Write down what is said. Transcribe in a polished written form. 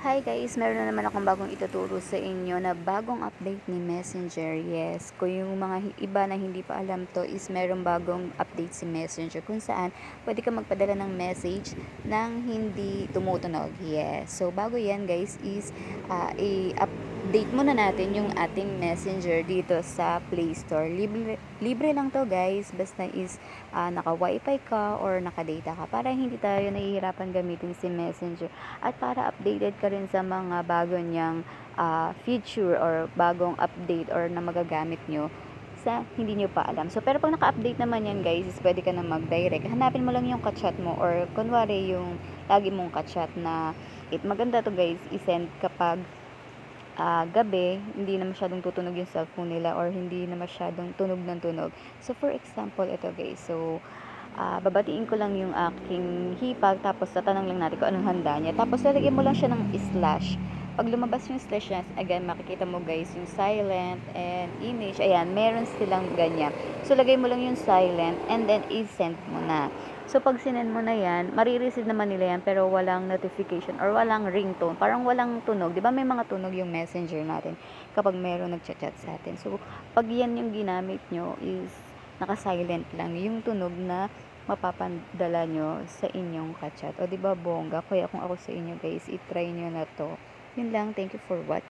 Hi guys, meron na naman akong bagong ituturo sa inyo na bagong update ni Messenger. Yes, kung yung mga iba na hindi pa alam to is merong bagong update si Messenger kung saan pwede ka magpadala ng message nang hindi tumutunog. Yes, so bago yan guys is i-update muna natin yung ating Messenger dito sa Play Store. Libre lang to guys, basta is naka-wifi ka or naka-data ka para hindi tayo nahihirapan gamitin si Messenger at para updated ka rin sa mga bago niyang feature or bagong update or na magagamit nyo sa hindi nyo pa alam. So, pero pag naka-update naman yan guys, is pwede ka na mag-direct. Hanapin mo lang yung kachat mo or kunwari yung lagi mong kachat na maganda to guys, isend kapag gabi, hindi na masyadong tutunog yung cellphone nila or hindi na masyadong tunog ng tunog. So, for example, ito guys. So, babatiin ko lang yung aking hipag tapos tatanong lang natin kung anong handa niya tapos lalagyan mo lang siya ng slash. Pag lumabas yung slash niya, again makikita mo guys yung silent and image, ayan meron silang ganyan. So lagay mo lang yung silent and then i-send mo na. So pag sinend mo na yan, marireceive naman nila yan pero walang notification or walang ringtone, parang walang tunog. Di ba may mga tunog yung messenger natin kapag meron nagchat-chat sa atin. So pag yan yung ginamit nyo is naka-silent lang yung tunog na mapapandala nyo sa inyong kachat. O, di ba bongga? Kaya kung ako sa inyo guys, i-try nyo na to. Yun lang. Thank you for watching.